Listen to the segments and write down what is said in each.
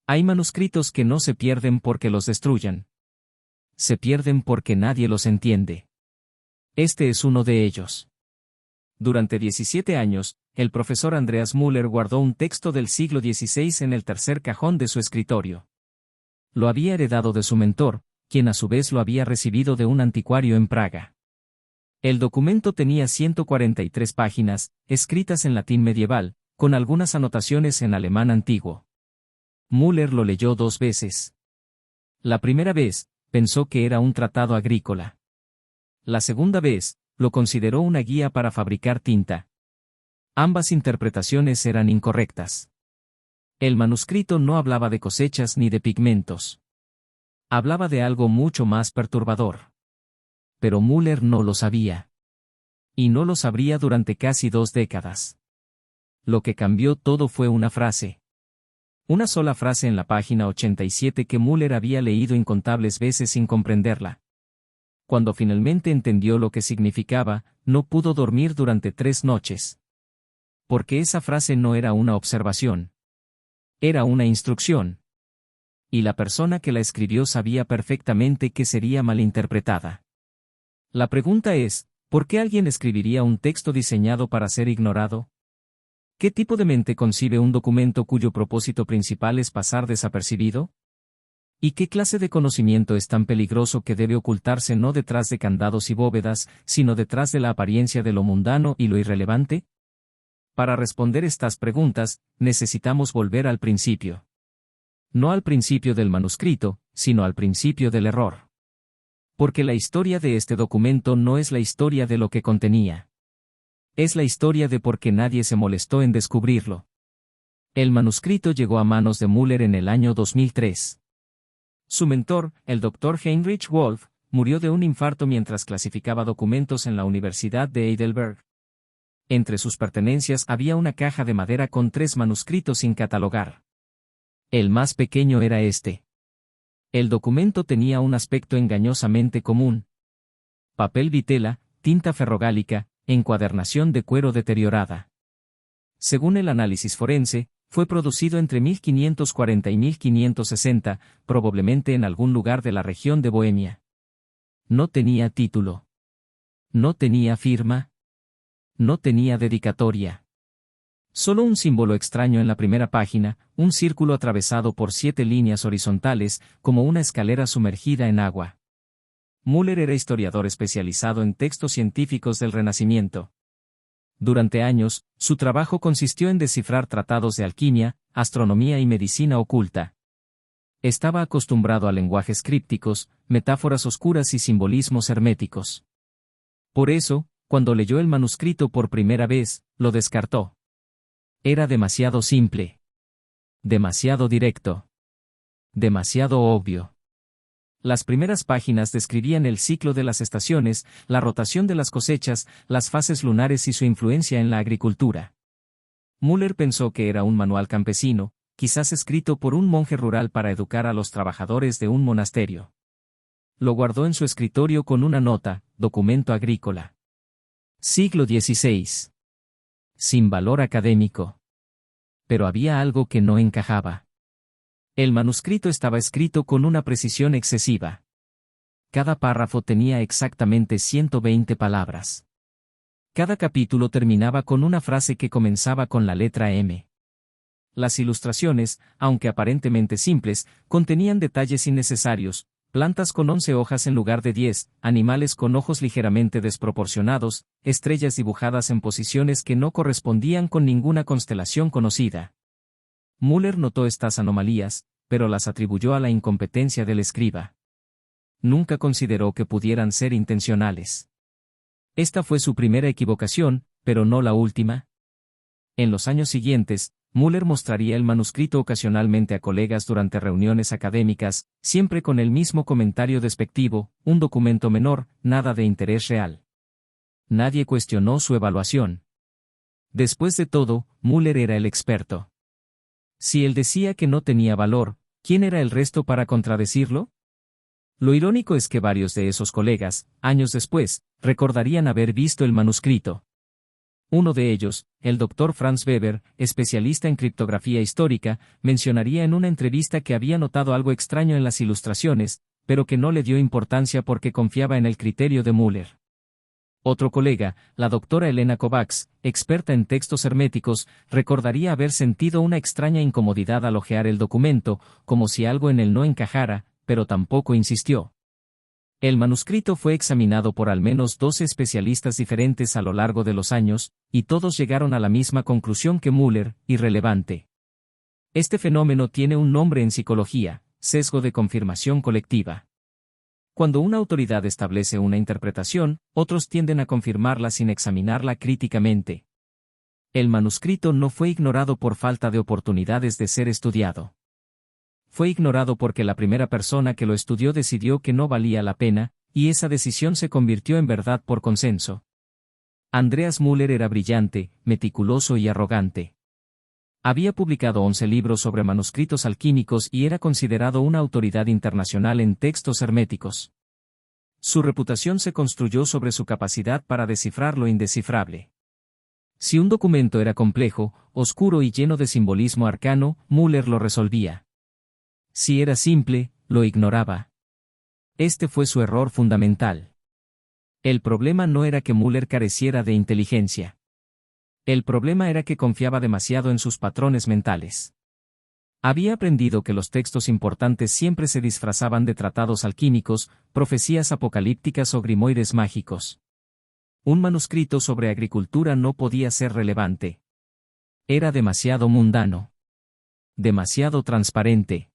Hay manuscritos que no se pierden porque los destruyan. Se pierden porque nadie los entiende. Este es uno de ellos. Durante 17 años, el profesor Andreas Müller guardó un texto del siglo XVI en el tercer cajón de su escritorio. Lo había heredado de su mentor, quien a su vez lo había recibido de un anticuario en Praga. El documento tenía 143 páginas, escritas en latín medieval, con algunas anotaciones en alemán antiguo. Müller lo leyó 2 veces. La primera vez, pensó que era un tratado agrícola. La segunda vez, lo consideró una guía para fabricar tinta. Ambas interpretaciones eran incorrectas. El manuscrito no hablaba de cosechas ni de pigmentos. Hablaba de algo mucho más perturbador. Pero Müller no lo sabía. Y no lo sabría durante casi 2 décadas. Lo que cambió todo fue una frase. Una sola frase en la página 87 que Müller había leído incontables veces sin comprenderla. Cuando finalmente entendió lo que significaba, no pudo dormir durante 3 noches. Porque esa frase no era una observación. Era una instrucción. Y la persona que la escribió sabía perfectamente que sería malinterpretada. La pregunta es, ¿por qué alguien escribiría un texto diseñado para ser ignorado? ¿Qué tipo de mente concibe un documento cuyo propósito principal es pasar desapercibido? ¿Y qué clase de conocimiento es tan peligroso que debe ocultarse no detrás de candados y bóvedas, sino detrás de la apariencia de lo mundano y lo irrelevante? Para responder estas preguntas, necesitamos volver al principio. No al principio del manuscrito, sino al principio del error. Porque la historia de este documento no es la historia de lo que contenía. Es la historia de por qué nadie se molestó en descubrirlo. El manuscrito llegó a manos de Müller en el año 2003. Su mentor, el Dr. Heinrich Wolff, murió de un infarto mientras clasificaba documentos en la Universidad de Heidelberg. Entre sus pertenencias había una caja de madera con 3 manuscritos sin catalogar. El más pequeño era este. El documento tenía un aspecto engañosamente común. Papel vitela, tinta ferrogálica, encuadernación de cuero deteriorada. Según el análisis forense, fue producido entre 1540 y 1560, probablemente en algún lugar de la región de Bohemia. No tenía título. No tenía firma. No tenía dedicatoria. Solo un símbolo extraño en la primera página, un círculo atravesado por 7 líneas horizontales, como una escalera sumergida en agua. Müller era historiador especializado en textos científicos del Renacimiento. Durante años, su trabajo consistió en descifrar tratados de alquimia, astronomía y medicina oculta. Estaba acostumbrado a lenguajes crípticos, metáforas oscuras y simbolismos herméticos. Por eso, cuando leyó el manuscrito por primera vez, lo descartó. Era demasiado simple. Demasiado directo. Demasiado obvio. Las primeras páginas describían el ciclo de las estaciones, la rotación de las cosechas, las fases lunares y su influencia en la agricultura. Müller pensó que era un manual campesino, quizás escrito por un monje rural para educar a los trabajadores de un monasterio. Lo guardó en su escritorio con una nota, documento agrícola. Siglo XVI. Sin valor académico. Pero había algo que no encajaba. El manuscrito estaba escrito con una precisión excesiva. Cada párrafo tenía exactamente 120 palabras. Cada capítulo terminaba con una frase que comenzaba con la letra M. Las ilustraciones, aunque aparentemente simples, contenían detalles innecesarios, plantas con 11 hojas en lugar de 10, animales con ojos ligeramente desproporcionados, estrellas dibujadas en posiciones que no correspondían con ninguna constelación conocida. Müller notó estas anomalías, pero las atribuyó a la incompetencia del escriba. Nunca consideró que pudieran ser intencionales. Esta fue su primera equivocación, pero no la última. En los años siguientes, Müller mostraría el manuscrito ocasionalmente a colegas durante reuniones académicas, siempre con el mismo comentario despectivo: un documento menor, nada de interés real. Nadie cuestionó su evaluación. Después de todo, Müller era el experto. Si él decía que no tenía valor, ¿quién era el resto para contradecirlo? Lo irónico es que varios de esos colegas, años después, recordarían haber visto el manuscrito. Uno de ellos, el Dr. Franz Weber, especialista en criptografía histórica, mencionaría en una entrevista que había notado algo extraño en las ilustraciones, pero que no le dio importancia porque confiaba en el criterio de Müller. Otro colega, la doctora Elena Kovacs, experta en textos herméticos, recordaría haber sentido una extraña incomodidad al hojear el documento, como si algo en él no encajara, pero tampoco insistió. El manuscrito fue examinado por al menos 12 especialistas diferentes a lo largo de los años, y todos llegaron a la misma conclusión que Müller: irrelevante. Este fenómeno tiene un nombre en psicología: sesgo de confirmación colectiva. Cuando una autoridad establece una interpretación, otros tienden a confirmarla sin examinarla críticamente. El manuscrito no fue ignorado por falta de oportunidades de ser estudiado. Fue ignorado porque la primera persona que lo estudió decidió que no valía la pena, y esa decisión se convirtió en verdad por consenso. Andreas Müller era brillante, meticuloso y arrogante. Había publicado 11 libros sobre manuscritos alquímicos y era considerado una autoridad internacional en textos herméticos. Su reputación se construyó sobre su capacidad para descifrar lo indescifrable. Si un documento era complejo, oscuro y lleno de simbolismo arcano, Müller lo resolvía. Si era simple, lo ignoraba. Este fue su error fundamental. El problema no era que Müller careciera de inteligencia. El problema era que confiaba demasiado en sus patrones mentales. Había aprendido que los textos importantes siempre se disfrazaban de tratados alquímicos, profecías apocalípticas o grimoires mágicos. Un manuscrito sobre agricultura no podía ser relevante. Era demasiado mundano. Demasiado transparente.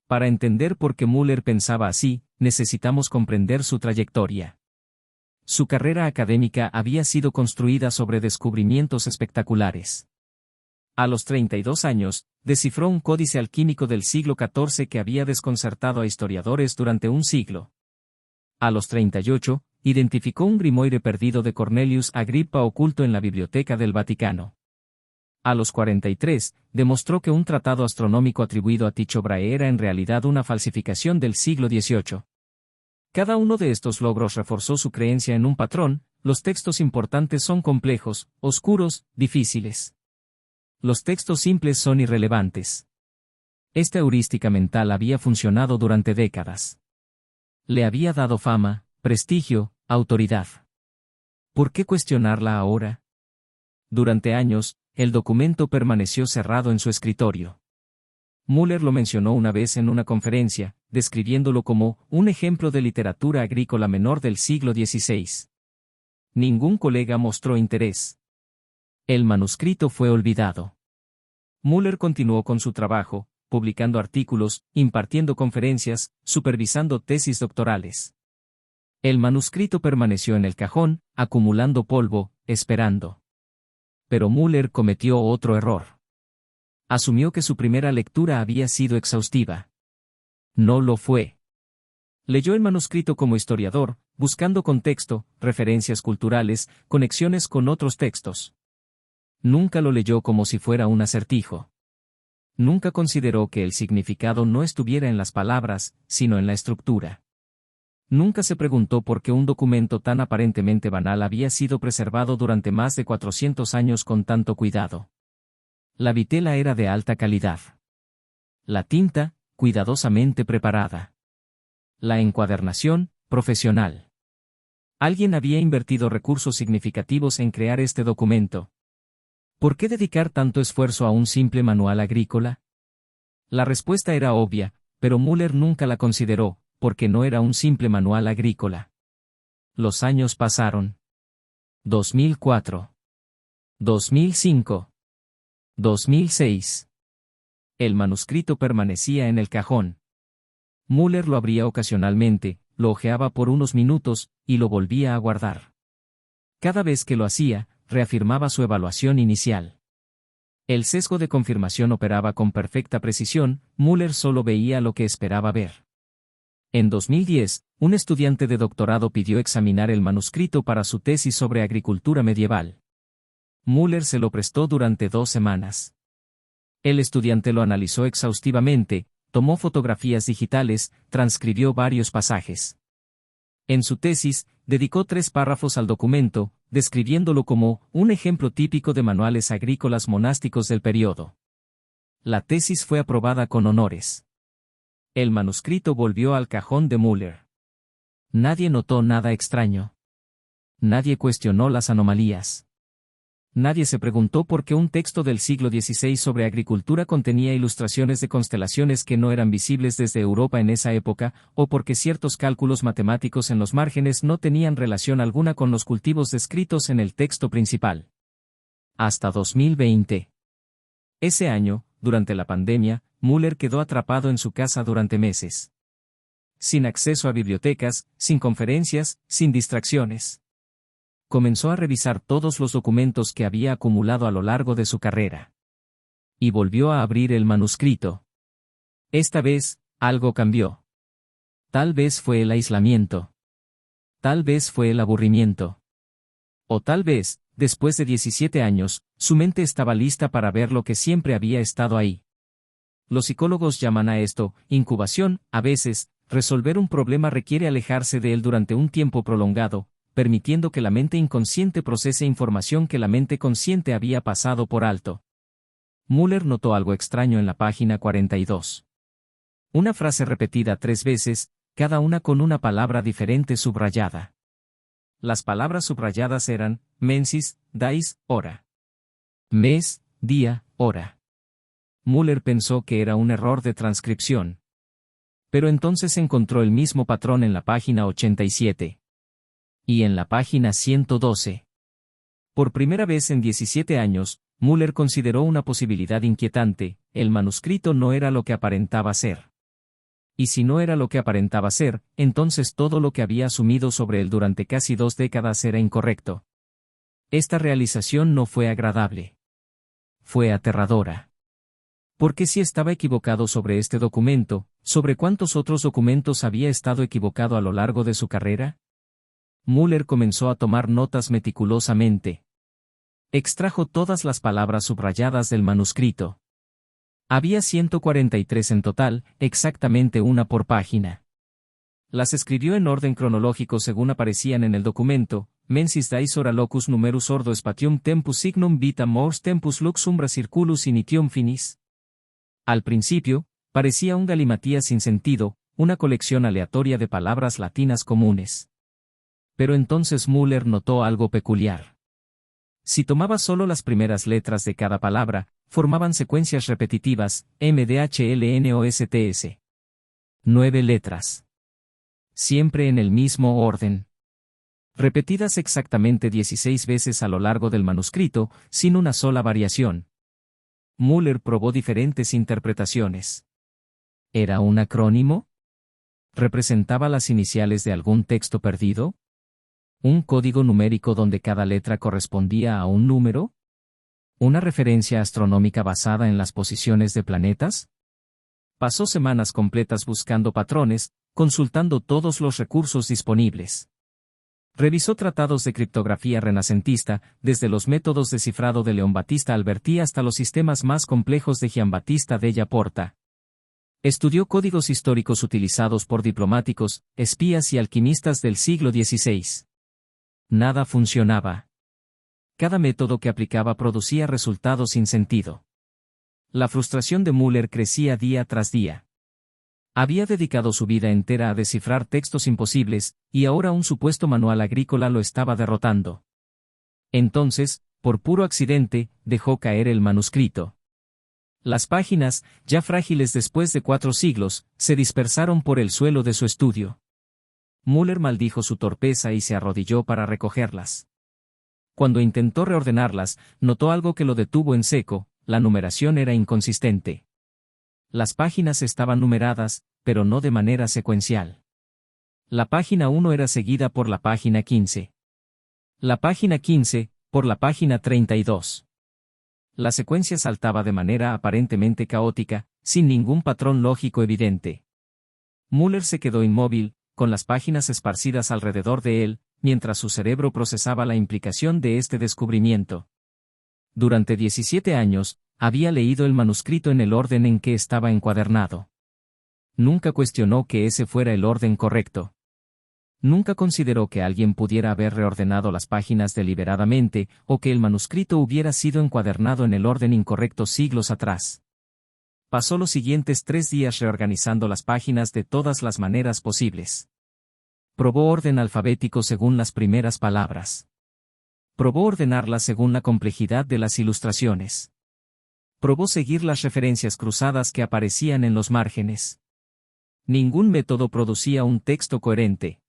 Para entender por qué Müller pensaba así, necesitamos comprender su trayectoria. Su carrera académica había sido construida sobre descubrimientos espectaculares. A los 32 años, descifró un códice alquímico del siglo XIV que había desconcertado a historiadores durante un siglo. A los 38, identificó un grimoire perdido de Cornelius Agrippa oculto en la biblioteca del Vaticano. A los 43, demostró que un tratado astronómico atribuido a Tycho Brahe era en realidad una falsificación del siglo XVIII. Cada uno de estos logros reforzó su creencia en un patrón: los textos importantes son complejos, oscuros, difíciles. Los textos simples son irrelevantes. Esta heurística mental había funcionado durante décadas. Le había dado fama, prestigio, autoridad. ¿Por qué cuestionarla ahora? Durante años, el documento permaneció cerrado en su escritorio. Müller lo mencionó una vez en una conferencia, describiéndolo como un ejemplo de literatura agrícola menor del siglo XVI. Ningún colega mostró interés. El manuscrito fue olvidado. Müller continuó con su trabajo, publicando artículos, impartiendo conferencias, supervisando tesis doctorales. El manuscrito permaneció en el cajón, acumulando polvo, esperando. Pero Müller cometió otro error. Asumió que su primera lectura había sido exhaustiva. No lo fue. Leyó el manuscrito como historiador, buscando contexto, referencias culturales, conexiones con otros textos. Nunca lo leyó como si fuera un acertijo. Nunca consideró que el significado no estuviera en las palabras, sino en la estructura. Nunca se preguntó por qué un documento tan aparentemente banal había sido preservado durante más de 400 años con tanto cuidado. La vitela era de alta calidad. La tinta, cuidadosamente preparada. La encuadernación, profesional. Alguien había invertido recursos significativos en crear este documento. ¿Por qué dedicar tanto esfuerzo a un simple manual agrícola? La respuesta era obvia, pero Müller nunca la consideró, porque no era un simple manual agrícola. Los años pasaron. 2004. 2005. 2006. El manuscrito permanecía en el cajón. Müller lo abría ocasionalmente, lo hojeaba por unos minutos, y lo volvía a guardar. Cada vez que lo hacía, reafirmaba su evaluación inicial. El sesgo de confirmación operaba con perfecta precisión, Müller solo veía lo que esperaba ver. En 2010, un estudiante de doctorado pidió examinar el manuscrito para su tesis sobre agricultura medieval. Müller se lo prestó durante 2 semanas. El estudiante lo analizó exhaustivamente, tomó fotografías digitales, transcribió varios pasajes. En su tesis, dedicó 3 párrafos al documento, describiéndolo como un ejemplo típico de manuales agrícolas monásticos del periodo. La tesis fue aprobada con honores. El manuscrito volvió al cajón de Müller. Nadie notó nada extraño. Nadie cuestionó las anomalías. Nadie se preguntó por qué un texto del siglo XVI sobre agricultura contenía ilustraciones de constelaciones que no eran visibles desde Europa en esa época, o por qué ciertos cálculos matemáticos en los márgenes no tenían relación alguna con los cultivos descritos en el texto principal. Hasta 2020. Ese año, durante la pandemia, Müller quedó atrapado en su casa durante meses. Sin acceso a bibliotecas, sin conferencias, sin distracciones. Comenzó a revisar todos los documentos que había acumulado a lo largo de su carrera. Y volvió a abrir el manuscrito. Esta vez, algo cambió. Tal vez fue el aislamiento. Tal vez fue el aburrimiento. O tal vez, después de 17 años, su mente estaba lista para ver lo que siempre había estado ahí. Los psicólogos llaman a esto incubación. A veces, resolver un problema requiere alejarse de él durante un tiempo prolongado, permitiendo que la mente inconsciente procese información que la mente consciente había pasado por alto. Müller notó algo extraño en la página 42. Una frase repetida 3 veces, cada una con una palabra diferente subrayada. Las palabras subrayadas eran, mensis, dais, hora. Mes, día, hora. Müller pensó que era un error de transcripción. Pero entonces encontró el mismo patrón en la página 87. Y en la página 112. Por primera vez en 17 años, Müller consideró una posibilidad inquietante: el manuscrito no era lo que aparentaba ser. Y si no era lo que aparentaba ser, entonces todo lo que había asumido sobre él durante casi 2 décadas era incorrecto. Esta realización no fue agradable. Fue aterradora. Porque si estaba equivocado sobre este documento, ¿sobre cuántos otros documentos había estado equivocado a lo largo de su carrera? Müller comenzó a tomar notas meticulosamente. Extrajo todas las palabras subrayadas del manuscrito. Había 143 en total, exactamente una por página. Las escribió en orden cronológico según aparecían en el documento: mensis dais hora locus numerus ordo spatium tempus signum vita mors tempus lux umbra circulus initium finis. Al principio, parecía un galimatías sin sentido, una colección aleatoria de palabras latinas comunes. Pero entonces Müller notó algo peculiar. Si tomaba solo las primeras letras de cada palabra, formaban secuencias repetitivas, MDHLNOSTS. 9 letras. Siempre en el mismo orden. Repetidas exactamente 16 veces a lo largo del manuscrito, sin una sola variación. Müller probó diferentes interpretaciones. ¿Era un acrónimo? ¿Representaba las iniciales de algún texto perdido? ¿Un código numérico donde cada letra correspondía a un número? ¿Una referencia astronómica basada en las posiciones de planetas? Pasó semanas completas buscando patrones, consultando todos los recursos disponibles. Revisó tratados de criptografía renacentista, desde los métodos de cifrado de Leon Battista Alberti hasta los sistemas más complejos de Giambattista della Porta. Estudió códigos históricos utilizados por diplomáticos, espías y alquimistas del siglo XVI. Nada funcionaba. Cada método que aplicaba producía resultados sin sentido. La frustración de Müller crecía día tras día. Había dedicado su vida entera a descifrar textos imposibles, y ahora un supuesto manual agrícola lo estaba derrotando. Entonces, por puro accidente, dejó caer el manuscrito. Las páginas, ya frágiles después de 4 siglos, se dispersaron por el suelo de su estudio. Müller maldijo su torpeza y se arrodilló para recogerlas. Cuando intentó reordenarlas, notó algo que lo detuvo en seco: la numeración era inconsistente. Las páginas estaban numeradas, pero no de manera secuencial. La página 1 era seguida por la página 15. La página 15, por la página 32. La secuencia saltaba de manera aparentemente caótica, sin ningún patrón lógico evidente. Müller se quedó inmóvil, con las páginas esparcidas alrededor de él, mientras su cerebro procesaba la implicación de este descubrimiento. Durante 17 años, había leído el manuscrito en el orden en que estaba encuadernado. Nunca cuestionó que ese fuera el orden correcto. Nunca consideró que alguien pudiera haber reordenado las páginas deliberadamente, o que el manuscrito hubiera sido encuadernado en el orden incorrecto siglos atrás. Pasó los siguientes 3 días reorganizando las páginas de todas las maneras posibles. Probó orden alfabético según las primeras palabras. Probó ordenarlas según la complejidad de las ilustraciones. Probó seguir las referencias cruzadas que aparecían en los márgenes. Ningún método producía un texto coherente.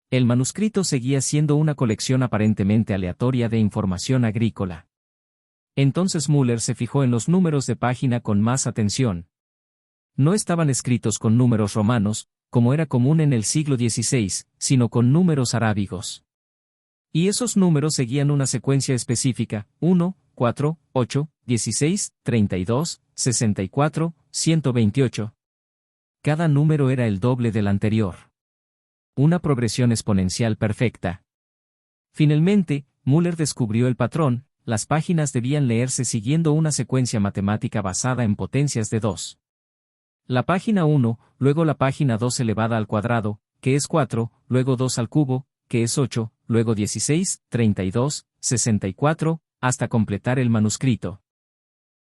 El manuscrito seguía siendo una colección aparentemente aleatoria de información agrícola. Entonces Müller se fijó en los números de página con más atención. No estaban escritos con números romanos, como era común en el siglo XVI, sino con números arábigos. Y esos números seguían una secuencia específica: 1, 4, 8, 16, 32, 64, 128. Cada número era el doble del anterior. Una progresión exponencial perfecta. Finalmente, Müller descubrió el patrón: las páginas debían leerse siguiendo una secuencia matemática basada en potencias de 2. La página 1, luego la página 2 elevada al cuadrado, que es 4, luego 2 al cubo, que es 8, luego 16, 32, 64, hasta completar el manuscrito.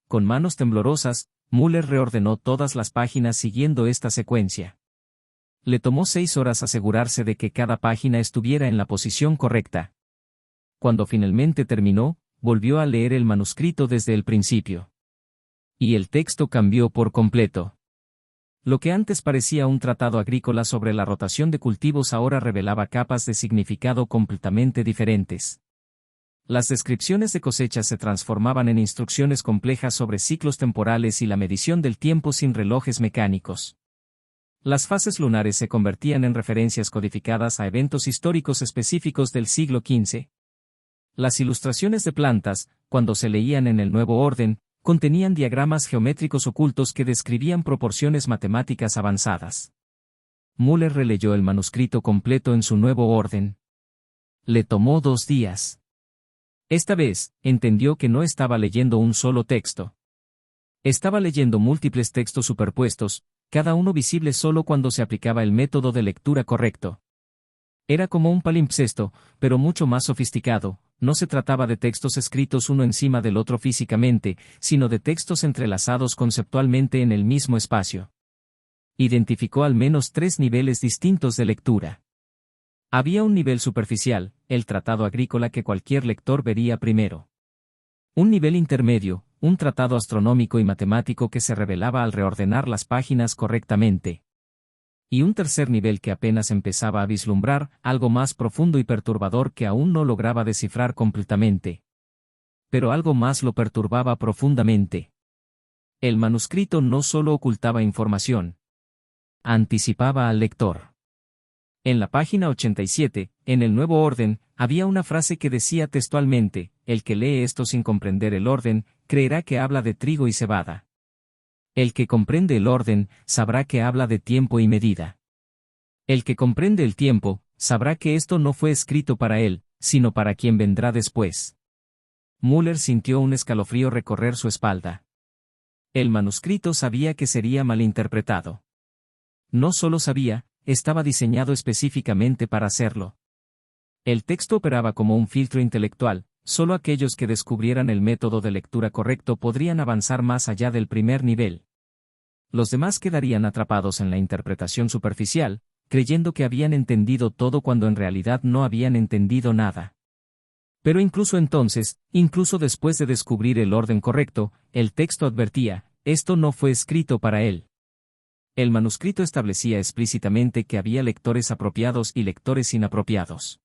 Con manos temblorosas, Müller reordenó todas las páginas siguiendo esta secuencia. Le tomó 6 horas asegurarse de que cada página estuviera en la posición correcta. Cuando finalmente terminó, volvió a leer el manuscrito desde el principio. Y el texto cambió por completo. Lo que antes parecía un tratado agrícola sobre la rotación de cultivos ahora revelaba capas de significado completamente diferentes. Las descripciones de cosechas se transformaban en instrucciones complejas sobre ciclos temporales y la medición del tiempo sin relojes mecánicos. Las fases lunares se convertían en referencias codificadas a eventos históricos específicos del siglo XV. Las ilustraciones de plantas, cuando se leían en el nuevo orden, contenían diagramas geométricos ocultos que describían proporciones matemáticas avanzadas. Müller releyó el manuscrito completo en su nuevo orden. Le tomó 2 días. Esta vez, entendió que no estaba leyendo un solo texto. Estaba leyendo múltiples textos superpuestos, cada uno visible solo cuando se aplicaba el método de lectura correcto. Era como un palimpsesto, pero mucho más sofisticado. No se trataba de textos escritos uno encima del otro físicamente, sino de textos entrelazados conceptualmente en el mismo espacio. Identificó al menos 3 niveles distintos de lectura. Había un nivel superficial, el tratado agrícola que cualquier lector vería primero. Un nivel intermedio, un tratado astronómico y matemático que se revelaba al reordenar las páginas correctamente. Y un tercer nivel que apenas empezaba a vislumbrar, algo más profundo y perturbador que aún no lograba descifrar completamente. Pero algo más lo perturbaba profundamente. El manuscrito no solo ocultaba información. Anticipaba al lector. En la página 87, en el nuevo orden, había una frase que decía textualmente: el que lee esto sin comprender el orden, creerá que habla de trigo y cebada. El que comprende el orden, sabrá que habla de tiempo y medida. El que comprende el tiempo, sabrá que esto no fue escrito para él, sino para quien vendrá después. Müller sintió un escalofrío recorrer su espalda. El manuscrito sabía que sería malinterpretado. No solo sabía, estaba diseñado específicamente para hacerlo. El texto operaba como un filtro intelectual. Solo aquellos que descubrieran el método de lectura correcto podrían avanzar más allá del primer nivel. Los demás quedarían atrapados en la interpretación superficial, creyendo que habían entendido todo cuando en realidad no habían entendido nada. Pero incluso entonces, incluso después de descubrir el orden correcto, el texto advertía: esto no fue escrito para él. El manuscrito establecía explícitamente que había lectores apropiados y lectores inapropiados.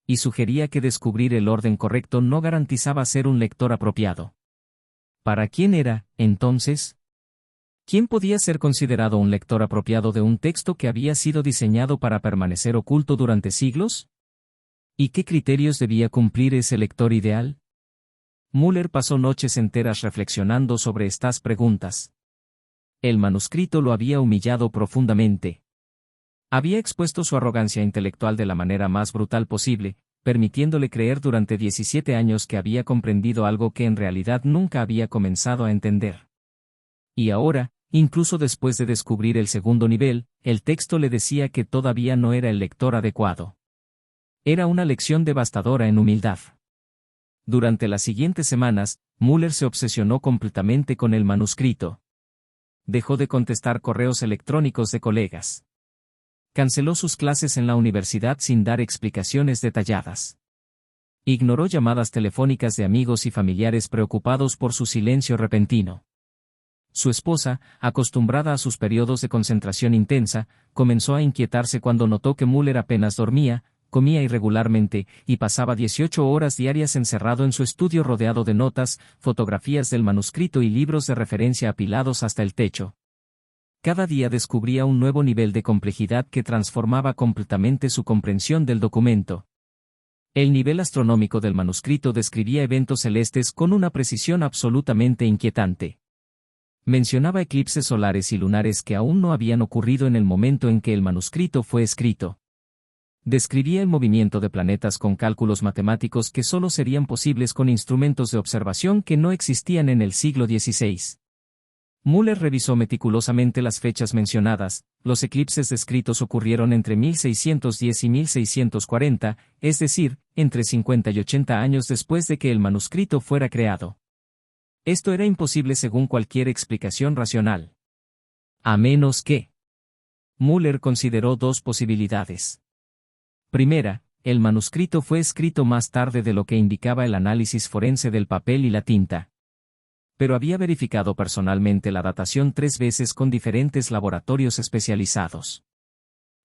Y sugería que descubrir el orden correcto no garantizaba ser un lector apropiado. ¿Para quién era, entonces? ¿Quién podía ser considerado un lector apropiado de un texto que había sido diseñado para permanecer oculto durante siglos? ¿Y qué criterios debía cumplir ese lector ideal? Müller pasó noches enteras reflexionando sobre estas preguntas. El manuscrito lo había humillado profundamente. Había expuesto su arrogancia intelectual de la manera más brutal posible, permitiéndole creer durante 17 años que había comprendido algo que en realidad nunca había comenzado a entender. Y ahora, incluso después de descubrir el segundo nivel, el texto le decía que todavía no era el lector adecuado. Era una lección devastadora en humildad. Durante las siguientes semanas, Müller se obsesionó completamente con el manuscrito. Dejó de contestar correos electrónicos de colegas. Canceló sus clases en la universidad sin dar explicaciones detalladas. Ignoró llamadas telefónicas de amigos y familiares preocupados por su silencio repentino. Su esposa, acostumbrada a sus periodos de concentración intensa, comenzó a inquietarse cuando notó que Müller apenas dormía, comía irregularmente, y pasaba 18 horas diarias encerrado en su estudio rodeado de notas, fotografías del manuscrito y libros de referencia apilados hasta el techo. Cada día descubría un nuevo nivel de complejidad que transformaba completamente su comprensión del documento. El nivel astronómico del manuscrito describía eventos celestes con una precisión absolutamente inquietante. Mencionaba eclipses solares y lunares que aún no habían ocurrido en el momento en que el manuscrito fue escrito. Describía el movimiento de planetas con cálculos matemáticos que solo serían posibles con instrumentos de observación que no existían en el siglo XVI. Müller revisó meticulosamente las fechas mencionadas. Los eclipses descritos ocurrieron entre 1610 y 1640, es decir, entre 50 y 80 años después de que el manuscrito fuera creado. Esto era imposible según cualquier explicación racional. A menos que... Müller consideró dos posibilidades. Primera, el manuscrito fue escrito más tarde de lo que indicaba el análisis forense del papel y la tinta. Pero había verificado personalmente la datación 3 veces con diferentes laboratorios especializados.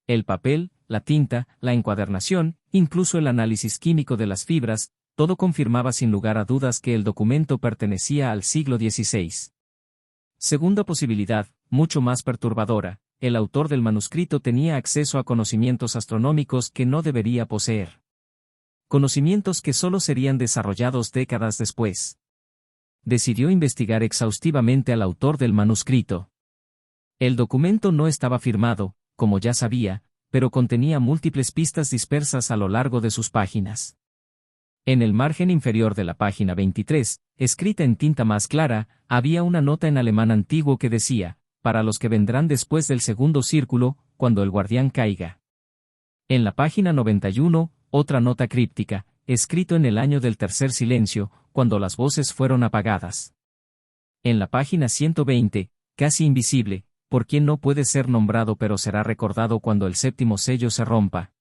El papel, la tinta, la encuadernación, incluso el análisis químico de las fibras, todo confirmaba sin lugar a dudas que el documento pertenecía al siglo XVI. Segunda posibilidad, mucho más perturbadora. El autor del manuscrito tenía acceso a conocimientos astronómicos que no debería poseer. Conocimientos que solo serían desarrollados décadas después. Decidió investigar exhaustivamente al autor del manuscrito. El documento no estaba firmado, como ya sabía, pero contenía múltiples pistas dispersas a lo largo de sus páginas. En el margen inferior de la página 23, escrita en tinta más clara, había una nota en alemán antiguo que decía: para los que vendrán después del segundo círculo, cuando el guardián caiga. En la página 91, otra nota críptica, escrito en el año del tercer silencio, cuando las voces fueron apagadas. En la página 120, casi invisible, por quien no puede ser nombrado pero será recordado cuando el séptimo sello se rompa.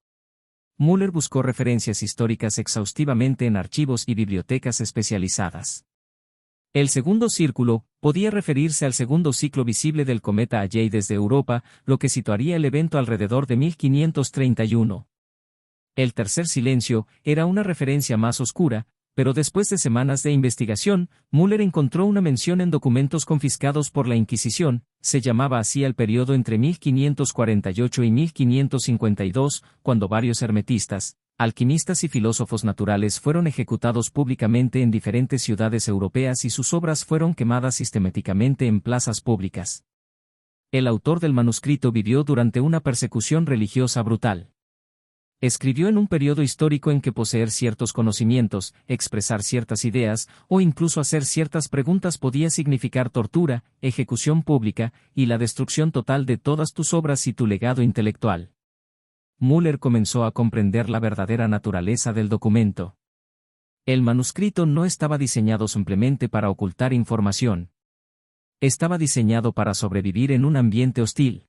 Müller buscó referencias históricas exhaustivamente en archivos y bibliotecas especializadas. El segundo círculo podía referirse al segundo ciclo visible del cometa Halley desde Europa, lo que situaría el evento alrededor de 1531. El tercer silencio era una referencia más oscura, pero después de semanas de investigación, Müller encontró una mención en documentos confiscados por la Inquisición. Se llamaba así al periodo entre 1548 y 1552, cuando varios hermetistas, alquimistas y filósofos naturales fueron ejecutados públicamente en diferentes ciudades europeas y sus obras fueron quemadas sistemáticamente en plazas públicas. El autor del manuscrito vivió durante una persecución religiosa brutal. Escribió en un periodo histórico en que poseer ciertos conocimientos, expresar ciertas ideas, o incluso hacer ciertas preguntas podía significar tortura, ejecución pública, y la destrucción total de todas tus obras y tu legado intelectual. Müller comenzó a comprender la verdadera naturaleza del documento. El manuscrito no estaba diseñado simplemente para ocultar información. Estaba diseñado para sobrevivir en un ambiente hostil.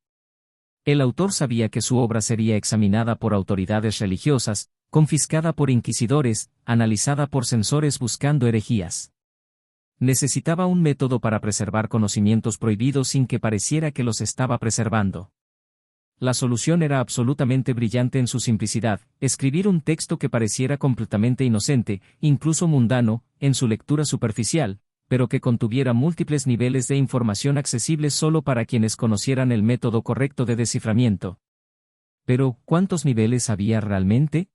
El autor sabía que su obra sería examinada por autoridades religiosas, confiscada por inquisidores, analizada por censores buscando herejías. Necesitaba un método para preservar conocimientos prohibidos sin que pareciera que los estaba preservando. La solución era absolutamente brillante en su simplicidad: escribir un texto que pareciera completamente inocente, incluso mundano, en su lectura superficial, pero que contuviera múltiples niveles de información accesibles solo para quienes conocieran el método correcto de desciframiento. Pero, ¿cuántos niveles había realmente?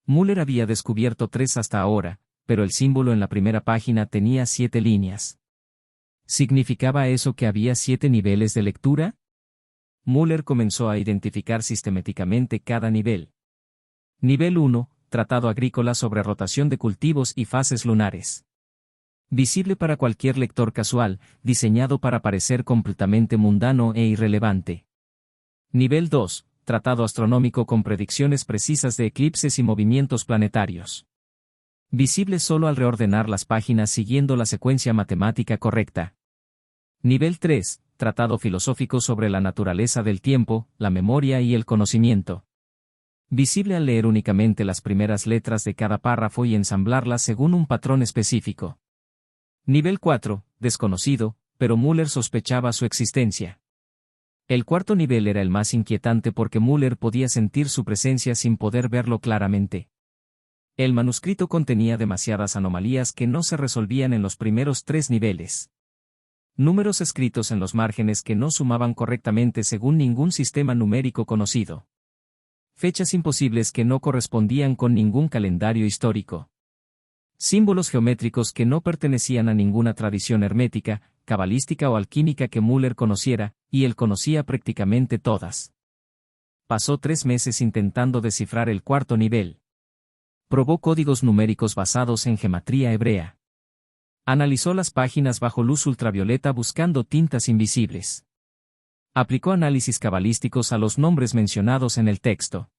Müller había descubierto 3 hasta ahora, pero el símbolo en la primera página tenía 7 líneas. ¿Significaba eso que había 7 niveles de lectura? Müller comenzó a identificar sistemáticamente cada nivel. Nivel 1, Tratado agrícola sobre rotación de cultivos y fases lunares. Visible para cualquier lector casual, diseñado para parecer completamente mundano e irrelevante. Nivel 2. Tratado astronómico con predicciones precisas de eclipses y movimientos planetarios. Visible solo al reordenar las páginas siguiendo la secuencia matemática correcta. Nivel 3. Tratado filosófico sobre la naturaleza del tiempo, la memoria y el conocimiento. Visible al leer únicamente las primeras letras de cada párrafo y ensamblarlas según un patrón específico. Nivel 4. Desconocido, pero Müller sospechaba su existencia. El cuarto nivel era el más inquietante porque Müller podía sentir su presencia sin poder verlo claramente. El manuscrito contenía demasiadas anomalías que no se resolvían en los primeros 3 niveles. Números escritos en los márgenes que no sumaban correctamente según ningún sistema numérico conocido. Fechas imposibles que no correspondían con ningún calendario histórico. Símbolos geométricos que no pertenecían a ninguna tradición hermética, cabalística o alquímica que Müller conociera, y él conocía prácticamente todas. Pasó 3 meses intentando descifrar el cuarto nivel. Probó códigos numéricos basados en gematría hebrea. Analizó las páginas bajo luz ultravioleta buscando tintas invisibles. Aplicó análisis cabalísticos a los nombres mencionados en el texto.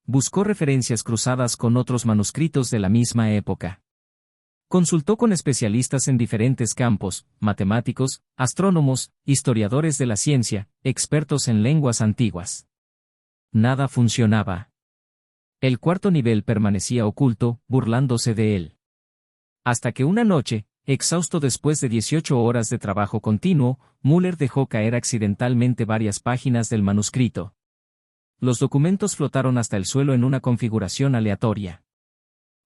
Buscó referencias cruzadas con otros manuscritos de la misma época. Consultó con especialistas en diferentes campos, matemáticos, astrónomos, historiadores de la ciencia, expertos en lenguas antiguas. Nada funcionaba. El cuarto nivel permanecía oculto, burlándose de él. Hasta que una noche, exhausto después de 18 horas de trabajo continuo, Müller dejó caer accidentalmente varias páginas del manuscrito. Los documentos flotaron hasta el suelo en una configuración aleatoria.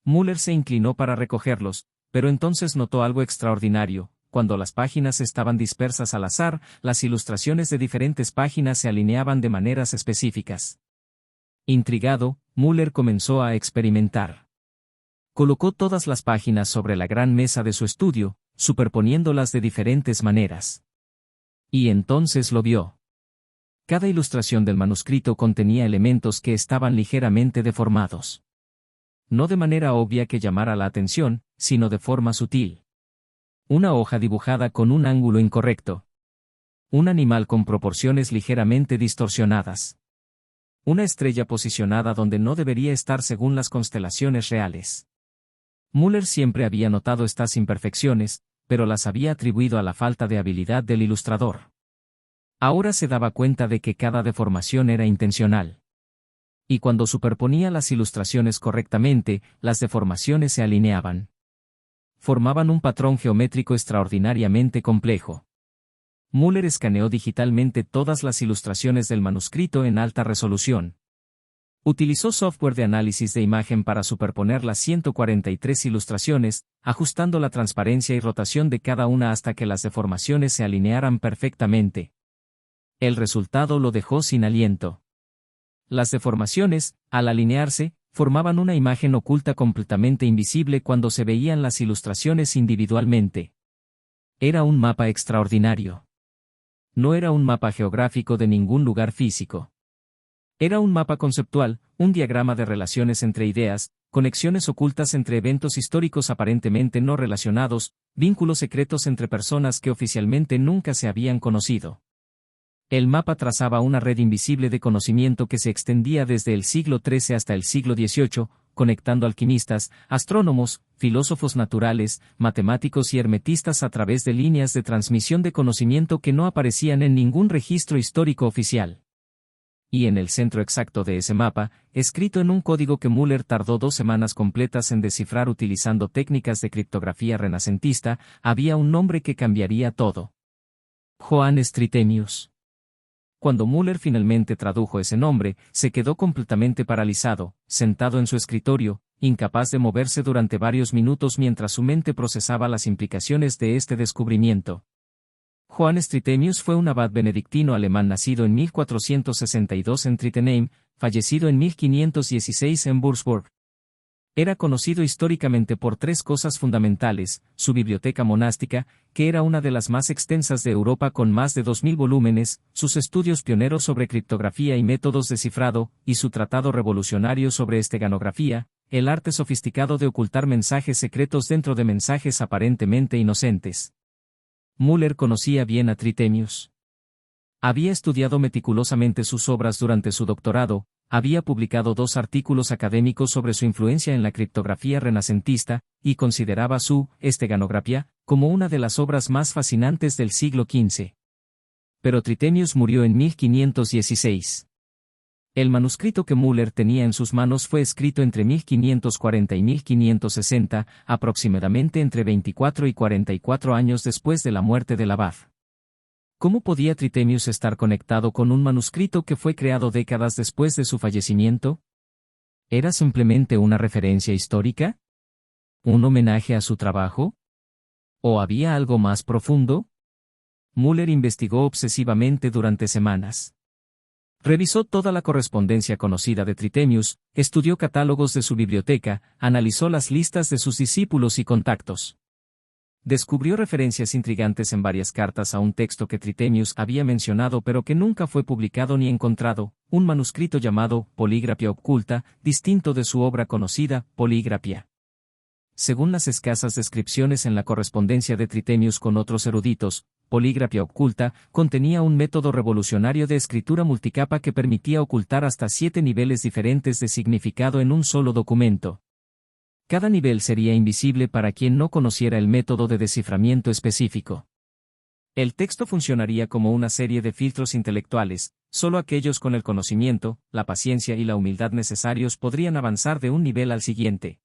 Müller se inclinó para recogerlos, pero entonces notó algo extraordinario. Cuando las páginas estaban dispersas al azar, las ilustraciones de diferentes páginas se alineaban de maneras específicas. Intrigado, Müller comenzó a experimentar. Colocó todas las páginas sobre la gran mesa de su estudio, superponiéndolas de diferentes maneras. Y entonces lo vio. Cada ilustración del manuscrito contenía elementos que estaban ligeramente deformados. No de manera obvia que llamara la atención, sino de forma sutil. Una hoja dibujada con un ángulo incorrecto. Un animal con proporciones ligeramente distorsionadas. Una estrella posicionada donde no debería estar según las constelaciones reales. Müller siempre había notado estas imperfecciones, pero las había atribuido a la falta de habilidad del ilustrador. Ahora se daba cuenta de que cada deformación era intencional. Y cuando superponía las ilustraciones correctamente, las deformaciones se alineaban. Formaban un patrón geométrico extraordinariamente complejo. Müller escaneó digitalmente todas las ilustraciones del manuscrito en alta resolución. Utilizó software de análisis de imagen para superponer las 143 ilustraciones, ajustando la transparencia y rotación de cada una hasta que las deformaciones se alinearan perfectamente. El resultado lo dejó sin aliento. Las deformaciones, al alinearse, formaban una imagen oculta completamente invisible cuando se veían las ilustraciones individualmente. Era un mapa extraordinario. No era un mapa geográfico de ningún lugar físico. Era un mapa conceptual, un diagrama de relaciones entre ideas, conexiones ocultas entre eventos históricos aparentemente no relacionados, vínculos secretos entre personas que oficialmente nunca se habían conocido. El mapa trazaba una red invisible de conocimiento que se extendía desde el siglo XIII hasta el siglo XVIII, conectando alquimistas, astrónomos, filósofos naturales, matemáticos y hermetistas a través de líneas de transmisión de conocimiento que no aparecían en ningún registro histórico oficial. Y en el centro exacto de ese mapa, escrito en un código que Müller tardó 2 semanas completas en descifrar utilizando técnicas de criptografía renacentista, había un nombre que cambiaría todo. Johannes Trithemius. Cuando Müller finalmente tradujo ese nombre, se quedó completamente paralizado, sentado en su escritorio, incapaz de moverse durante varios minutos mientras su mente procesaba las implicaciones de este descubrimiento. Johannes Trithemius fue un abad benedictino alemán nacido en 1462 en Trittenheim, fallecido en 1516 en Würzburg. Era conocido históricamente por 3 cosas fundamentales: su biblioteca monástica, que era una de las más extensas de Europa con más de 2000 volúmenes, sus estudios pioneros sobre criptografía y métodos de cifrado, y su tratado revolucionario sobre esteganografía, el arte sofisticado de ocultar mensajes secretos dentro de mensajes aparentemente inocentes. Müller conocía bien a Trithemius. Había estudiado meticulosamente sus obras durante su doctorado, había publicado 2 artículos académicos sobre su influencia en la criptografía renacentista, y consideraba su esteganografía como una de las obras más fascinantes del siglo XV. Pero Trithemius murió en 1516. El manuscrito que Müller tenía en sus manos fue escrito entre 1540 y 1560, aproximadamente entre 24 y 44 años después de la muerte del abad. ¿Cómo podía Trithemius estar conectado con un manuscrito que fue creado décadas después de su fallecimiento? ¿Era simplemente una referencia histórica? ¿Un homenaje a su trabajo? ¿O había algo más profundo? Müller investigó obsesivamente durante semanas. Revisó toda la correspondencia conocida de Trithemius, estudió catálogos de su biblioteca, analizó las listas de sus discípulos y contactos. Descubrió referencias intrigantes en varias cartas a un texto que Trithemius había mencionado pero que nunca fue publicado ni encontrado, un manuscrito llamado Poligrafia Occulta, distinto de su obra conocida, Poligrafia. Según las escasas descripciones en la correspondencia de Trithemius con otros eruditos, Poligrafia Occulta contenía un método revolucionario de escritura multicapa que permitía ocultar hasta 7 niveles diferentes de significado en un solo documento. Cada nivel sería invisible para quien no conociera el método de desciframiento específico. El texto funcionaría como una serie de filtros intelectuales, solo aquellos con el conocimiento, la paciencia y la humildad necesarios podrían avanzar de un nivel al siguiente.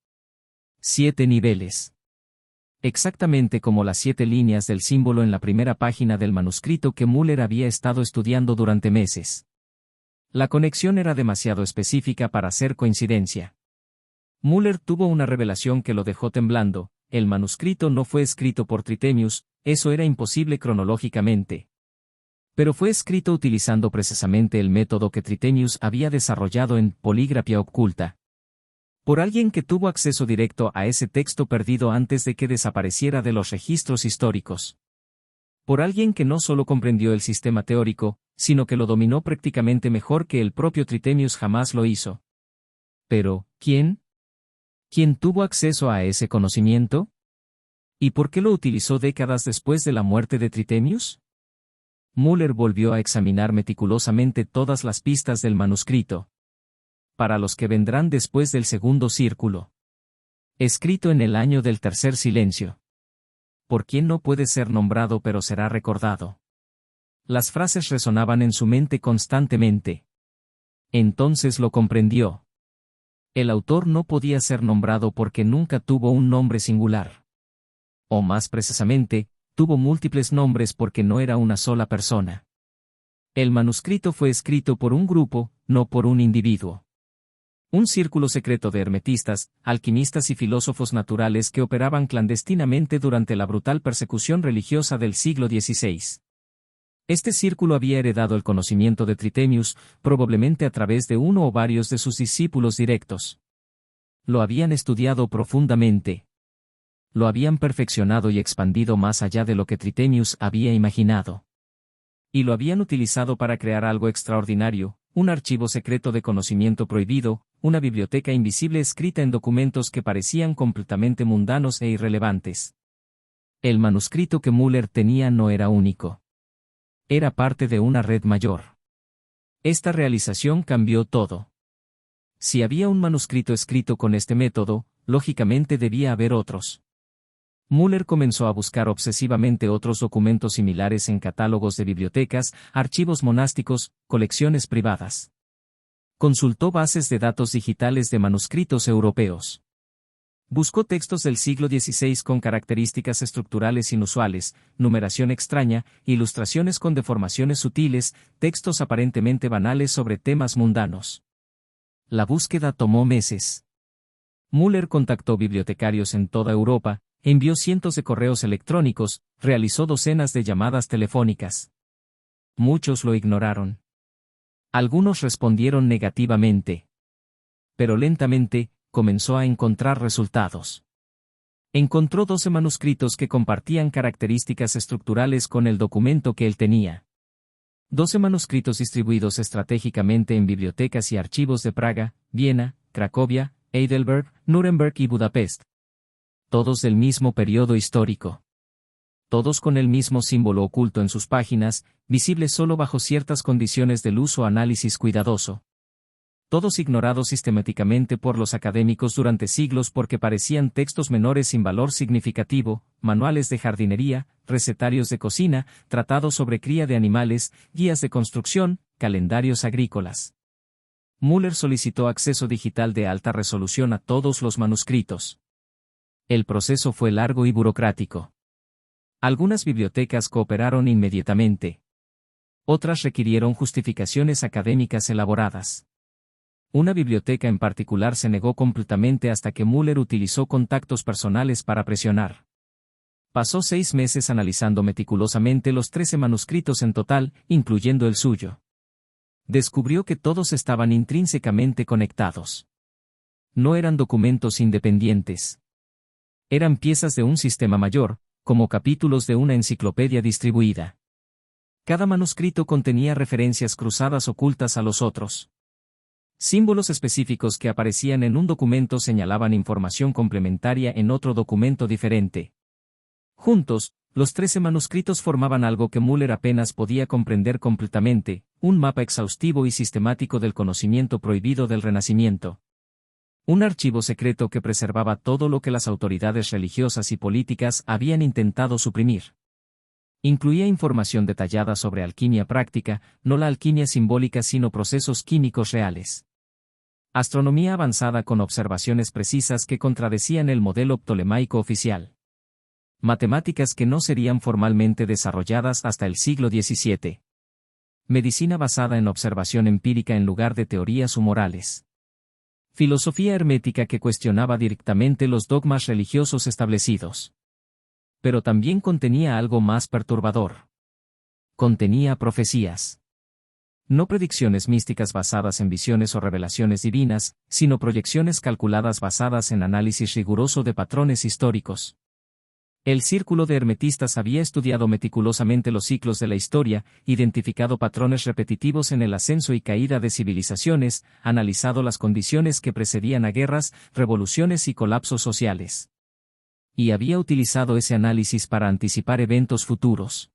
7 niveles. Exactamente como las 7 líneas del símbolo en la primera página del manuscrito que Müller había estado estudiando durante meses. La conexión era demasiado específica para ser coincidencia. Müller tuvo una revelación que lo dejó temblando: el manuscrito no fue escrito por Trithemius, eso era imposible cronológicamente. Pero fue escrito utilizando precisamente el método que Trithemius había desarrollado en Poligrafia Occulta. Por alguien que tuvo acceso directo a ese texto perdido antes de que desapareciera de los registros históricos. Por alguien que no solo comprendió el sistema teórico, sino que lo dominó prácticamente mejor que el propio Trithemius jamás lo hizo. Pero, ¿quién? ¿Quién tuvo acceso a ese conocimiento? ¿Y por qué lo utilizó décadas después de la muerte de Trithemius? Müller volvió a examinar meticulosamente todas las pistas del manuscrito. Para los que vendrán después del segundo círculo. Escrito en el año del tercer silencio. ¿Por quién no puede ser nombrado pero será recordado? Las frases resonaban en su mente constantemente. Entonces lo comprendió. El autor no podía ser nombrado porque nunca tuvo un nombre singular. O más precisamente, tuvo múltiples nombres porque no era una sola persona. El manuscrito fue escrito por un grupo, no por un individuo. Un círculo secreto de hermetistas, alquimistas y filósofos naturales que operaban clandestinamente durante la brutal persecución religiosa del siglo XVI. Este círculo había heredado el conocimiento de Trithemius, probablemente a través de uno o varios de sus discípulos directos. Lo habían estudiado profundamente. Lo habían perfeccionado y expandido más allá de lo que Trithemius había imaginado. Y lo habían utilizado para crear algo extraordinario, un archivo secreto de conocimiento prohibido, una biblioteca invisible escrita en documentos que parecían completamente mundanos e irrelevantes. El manuscrito que Müller tenía no era único. Era parte de una red mayor. Esta realización cambió todo. Si había un manuscrito escrito con este método, lógicamente debía haber otros. Müller comenzó a buscar obsesivamente otros documentos similares en catálogos de bibliotecas, archivos monásticos, colecciones privadas. Consultó bases de datos digitales de manuscritos europeos. Buscó textos del siglo XVI con características estructurales inusuales, numeración extraña, ilustraciones con deformaciones sutiles, textos aparentemente banales sobre temas mundanos. La búsqueda tomó meses. Müller contactó bibliotecarios en toda Europa, envió cientos de correos electrónicos, realizó docenas de llamadas telefónicas. Muchos lo ignoraron. Algunos respondieron negativamente. Pero lentamente, comenzó a encontrar resultados. Encontró 12 manuscritos que compartían características estructurales con el documento que él tenía. 12 manuscritos distribuidos estratégicamente en bibliotecas y archivos de Praga, Viena, Cracovia, Heidelberg, Nuremberg y Budapest. Todos del mismo periodo histórico. Todos con el mismo símbolo oculto en sus páginas, visible solo bajo ciertas condiciones del uso-análisis cuidadoso. Todos ignorados sistemáticamente por los académicos durante siglos porque parecían textos menores sin valor significativo, manuales de jardinería, recetarios de cocina, tratados sobre cría de animales, guías de construcción, calendarios agrícolas. Müller solicitó acceso digital de alta resolución a todos los manuscritos. El proceso fue largo y burocrático. Algunas bibliotecas cooperaron inmediatamente. Otras requirieron justificaciones académicas elaboradas. Una biblioteca en particular se negó completamente hasta que Müller utilizó contactos personales para presionar. Pasó 6 meses analizando meticulosamente los 13 manuscritos en total, incluyendo el suyo. Descubrió que todos estaban intrínsecamente conectados. No eran documentos independientes. Eran piezas de un sistema mayor, como capítulos de una enciclopedia distribuida. Cada manuscrito contenía referencias cruzadas ocultas a los otros. Símbolos específicos que aparecían en un documento señalaban información complementaria en otro documento diferente. Juntos, los 13 manuscritos formaban algo que Müller apenas podía comprender completamente, un mapa exhaustivo y sistemático del conocimiento prohibido del Renacimiento. Un archivo secreto que preservaba todo lo que las autoridades religiosas y políticas habían intentado suprimir. Incluía información detallada sobre alquimia práctica, no la alquimia simbólica sino procesos químicos reales. Astronomía avanzada con observaciones precisas que contradecían el modelo ptolemaico oficial. Matemáticas que no serían formalmente desarrolladas hasta el siglo XVII. Medicina basada en observación empírica en lugar de teorías humorales. Filosofía hermética que cuestionaba directamente los dogmas religiosos establecidos. Pero también contenía algo más perturbador. Contenía profecías. No predicciones místicas basadas en visiones o revelaciones divinas, sino proyecciones calculadas basadas en análisis riguroso de patrones históricos. El círculo de hermetistas había estudiado meticulosamente los ciclos de la historia, identificado patrones repetitivos en el ascenso y caída de civilizaciones, analizado las condiciones que precedían a guerras, revoluciones y colapsos sociales. Y había utilizado ese análisis para anticipar eventos futuros.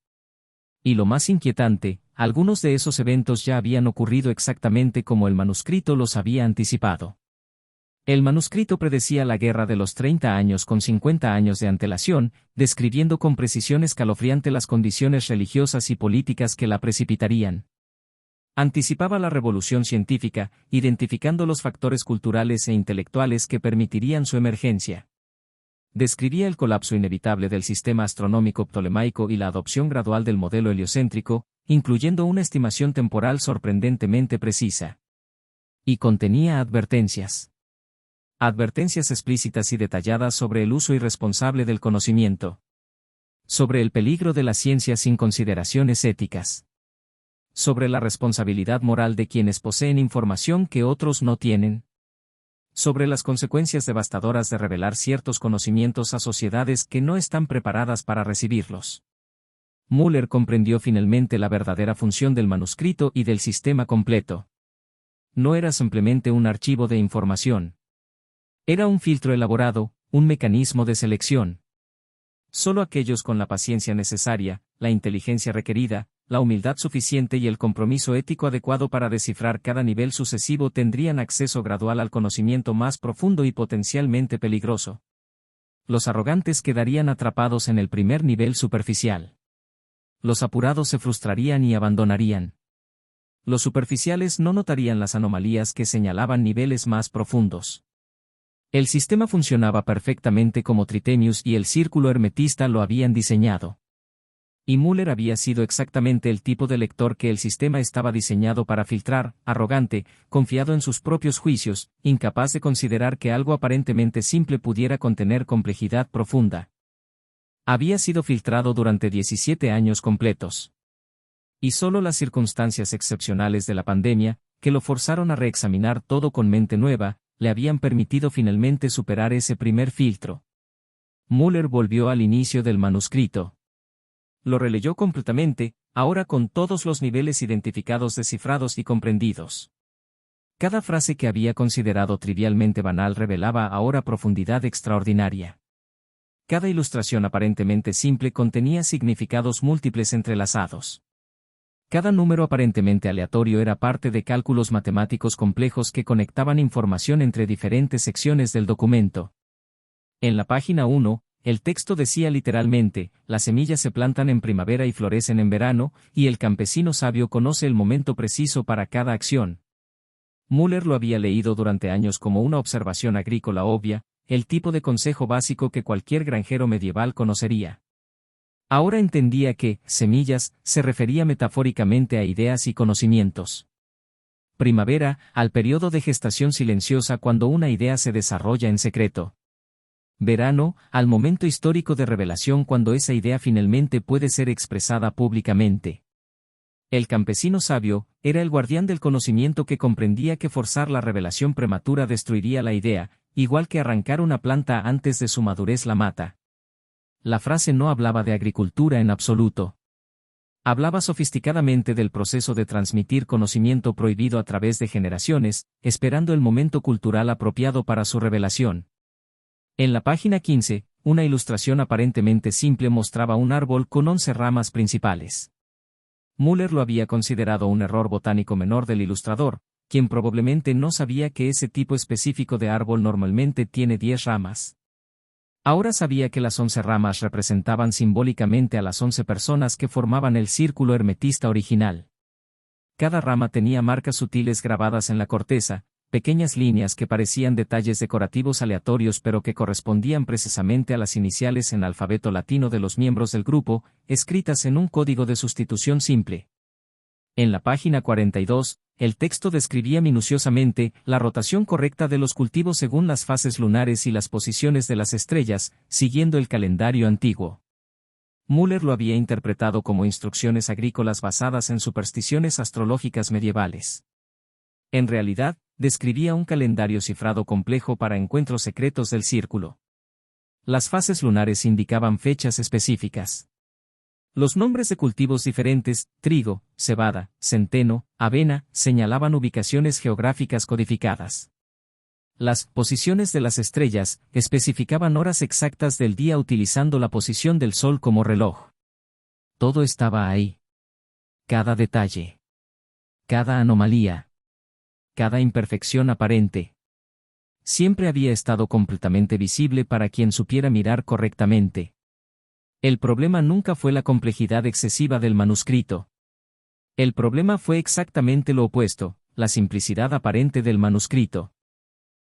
Y lo más inquietante, algunos de esos eventos ya habían ocurrido exactamente como el manuscrito los había anticipado. El manuscrito predecía la guerra de los 30 años con 50 años de antelación, describiendo con precisión escalofriante las condiciones religiosas y políticas que la precipitarían. Anticipaba la revolución científica, identificando los factores culturales e intelectuales que permitirían su emergencia. Describía el colapso inevitable del sistema astronómico ptolemaico y la adopción gradual del modelo heliocéntrico, incluyendo una estimación temporal sorprendentemente precisa. Y contenía advertencias. Advertencias explícitas y detalladas sobre el uso irresponsable del conocimiento. Sobre el peligro de la ciencia sin consideraciones éticas. Sobre la responsabilidad moral de quienes poseen información que otros no tienen. Sobre las consecuencias devastadoras de revelar ciertos conocimientos a sociedades que no están preparadas para recibirlos. Müller comprendió finalmente la verdadera función del manuscrito y del sistema completo. No era simplemente un archivo de información. Era un filtro elaborado, un mecanismo de selección. Solo aquellos con la paciencia necesaria, la inteligencia requerida, la humildad suficiente y el compromiso ético adecuado para descifrar cada nivel sucesivo tendrían acceso gradual al conocimiento más profundo y potencialmente peligroso. Los arrogantes quedarían atrapados en el primer nivel superficial. Los apurados se frustrarían y abandonarían. Los superficiales no notarían las anomalías que señalaban niveles más profundos. El sistema funcionaba perfectamente como Tritemius y el círculo hermetista lo habían diseñado. Y Müller había sido exactamente el tipo de lector que el sistema estaba diseñado para filtrar, arrogante, confiado en sus propios juicios, incapaz de considerar que algo aparentemente simple pudiera contener complejidad profunda. Había sido filtrado durante 17 años completos. Y solo las circunstancias excepcionales de la pandemia, que lo forzaron a reexaminar todo con mente nueva, le habían permitido finalmente superar ese primer filtro. Müller volvió al inicio del manuscrito. Lo releyó completamente, ahora con todos los niveles identificados, descifrados y comprendidos. Cada frase que había considerado trivialmente banal revelaba ahora profundidad extraordinaria. Cada ilustración aparentemente simple contenía significados múltiples entrelazados. Cada número aparentemente aleatorio era parte de cálculos matemáticos complejos que conectaban información entre diferentes secciones del documento. En la página 1, el texto decía literalmente: las semillas se plantan en primavera y florecen en verano, y el campesino sabio conoce el momento preciso para cada acción. Müller lo había leído durante años como una observación agrícola obvia, el tipo de consejo básico que cualquier granjero medieval conocería. Ahora entendía que semillas se refería metafóricamente a ideas y conocimientos. Primavera, al periodo de gestación silenciosa cuando una idea se desarrolla en secreto. Verano, al momento histórico de revelación cuando esa idea finalmente puede ser expresada públicamente. El campesino sabio era el guardián del conocimiento que comprendía que forzar la revelación prematura destruiría la idea, igual que arrancar una planta antes de su madurez la mata. La frase no hablaba de agricultura en absoluto. Hablaba sofisticadamente del proceso de transmitir conocimiento prohibido a través de generaciones, esperando el momento cultural apropiado para su revelación. En la página 15, una ilustración aparentemente simple mostraba un árbol con 11 ramas principales. Müller lo había considerado un error botánico menor del ilustrador, quien probablemente no sabía que ese tipo específico de árbol normalmente tiene 10 ramas. Ahora sabía que las 11 ramas representaban simbólicamente a las 11 personas que formaban el círculo hermetista original. Cada rama tenía marcas sutiles grabadas en la corteza, pequeñas líneas que parecían detalles decorativos aleatorios pero que correspondían precisamente a las iniciales en alfabeto latino de los miembros del grupo, escritas en un código de sustitución simple. En la página 42, el texto describía minuciosamente la rotación correcta de los cultivos según las fases lunares y las posiciones de las estrellas, siguiendo el calendario antiguo. Müller lo había interpretado como instrucciones agrícolas basadas en supersticiones astrológicas medievales. En realidad, describía un calendario cifrado complejo para encuentros secretos del círculo. Las fases lunares indicaban fechas específicas. Los nombres de cultivos diferentes, trigo, cebada, centeno, avena, señalaban ubicaciones geográficas codificadas. Las posiciones de las estrellas especificaban horas exactas del día utilizando la posición del sol como reloj. Todo estaba ahí. Cada detalle. Cada anomalía. Cada imperfección aparente. Siempre había estado completamente visible para quien supiera mirar correctamente. El problema nunca fue la complejidad excesiva del manuscrito. El problema fue exactamente lo opuesto, la simplicidad aparente del manuscrito.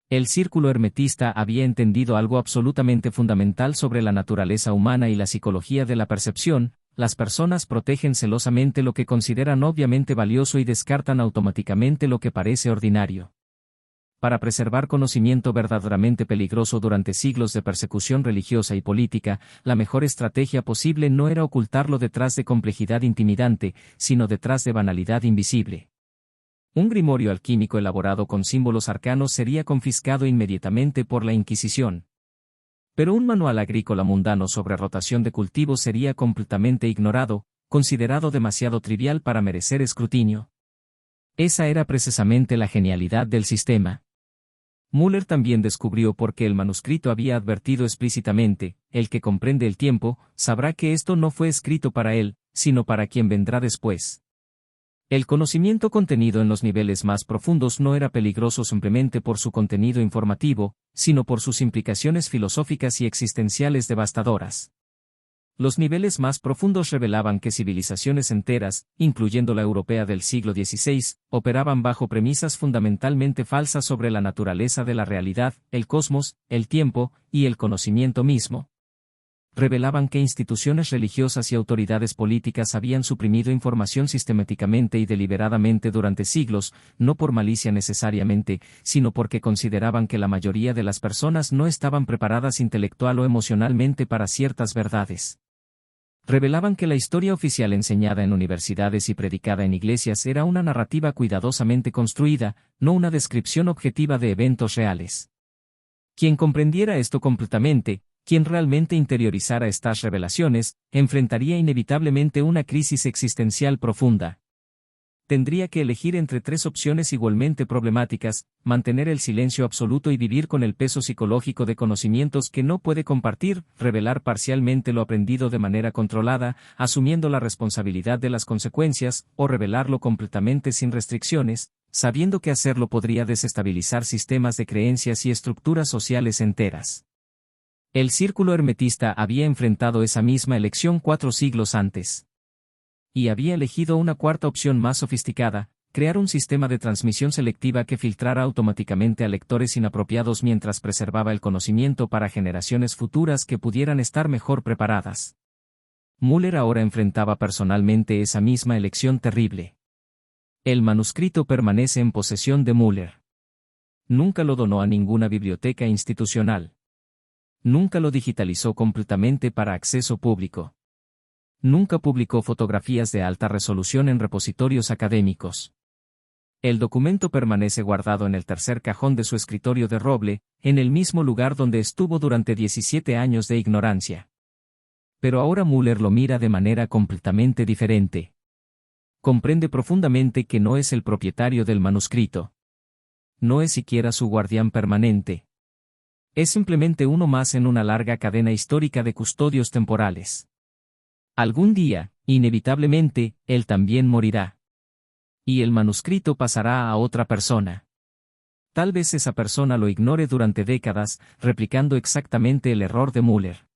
El círculo hermetista había entendido algo absolutamente fundamental sobre la naturaleza humana y la psicología de la percepción: las personas protegen celosamente lo que consideran obviamente valioso y descartan automáticamente lo que parece ordinario. Para preservar conocimiento verdaderamente peligroso durante siglos de persecución religiosa y política, la mejor estrategia posible no era ocultarlo detrás de complejidad intimidante, sino detrás de banalidad invisible. Un grimorio alquímico elaborado con símbolos arcanos sería confiscado inmediatamente por la Inquisición. Pero un manual agrícola mundano sobre rotación de cultivos sería completamente ignorado, considerado demasiado trivial para merecer escrutinio. Esa era precisamente la genialidad del sistema. Müller también descubrió por qué el manuscrito había advertido explícitamente: el que comprende el tiempo, sabrá que esto no fue escrito para él, sino para quien vendrá después. El conocimiento contenido en los niveles más profundos no era peligroso simplemente por su contenido informativo, sino por sus implicaciones filosóficas y existenciales devastadoras. Los niveles más profundos revelaban que civilizaciones enteras, incluyendo la europea del siglo XVI, operaban bajo premisas fundamentalmente falsas sobre la naturaleza de la realidad, el cosmos, el tiempo, y el conocimiento mismo. Revelaban que instituciones religiosas y autoridades políticas habían suprimido información sistemáticamente y deliberadamente durante siglos, no por malicia necesariamente, sino porque consideraban que la mayoría de las personas no estaban preparadas intelectual o emocionalmente para ciertas verdades. Revelaban que la historia oficial enseñada en universidades y predicada en iglesias era una narrativa cuidadosamente construida, no una descripción objetiva de eventos reales. Quien comprendiera esto completamente, quien realmente interiorizara estas revelaciones, enfrentaría inevitablemente una crisis existencial profunda. tendría que elegir entre tres opciones igualmente problemáticas: mantener el silencio absoluto y vivir con el peso psicológico de conocimientos que no puede compartir, revelar parcialmente lo aprendido de manera controlada, asumiendo la responsabilidad de las consecuencias, o revelarlo completamente sin restricciones, sabiendo que hacerlo podría desestabilizar sistemas de creencias y estructuras sociales enteras. El círculo hermetista había enfrentado esa misma elección 4 siglos antes. Y había elegido una cuarta opción más sofisticada: crear un sistema de transmisión selectiva que filtrara automáticamente a lectores inapropiados mientras preservaba el conocimiento para generaciones futuras que pudieran estar mejor preparadas. Müller ahora enfrentaba personalmente esa misma elección terrible. El manuscrito permanece en posesión de Müller. Nunca lo donó a ninguna biblioteca institucional. Nunca lo digitalizó completamente para acceso público. Nunca publicó fotografías de alta resolución en repositorios académicos. El documento permanece guardado en el tercer cajón de su escritorio de roble, en el mismo lugar donde estuvo durante 17 años de ignorancia. Pero ahora Müller lo mira de manera completamente diferente. Comprende profundamente que no es el propietario del manuscrito. No es siquiera su guardián permanente. Es simplemente uno más en una larga cadena histórica de custodios temporales. Algún día, inevitablemente, él también morirá. Y el manuscrito pasará a otra persona. Tal vez esa persona lo ignore durante décadas, replicando exactamente el error de Müller.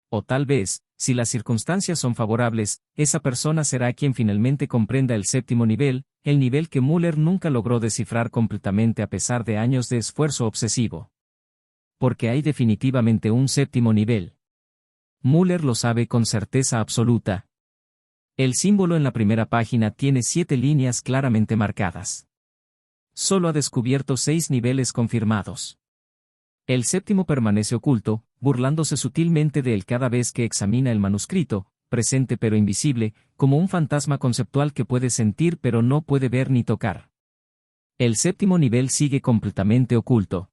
O tal vez, si las circunstancias son favorables, esa persona será quien finalmente comprenda el séptimo nivel, el nivel que Müller nunca logró descifrar completamente a pesar de años de esfuerzo obsesivo. Porque hay definitivamente un séptimo nivel. Müller lo sabe con certeza absoluta. El símbolo en la primera página tiene 7 líneas claramente marcadas. Solo ha descubierto 6 niveles confirmados. El séptimo permanece oculto, burlándose sutilmente de él cada vez que examina el manuscrito, presente pero invisible, como un fantasma conceptual que puede sentir pero no puede ver ni tocar. El séptimo nivel sigue completamente oculto.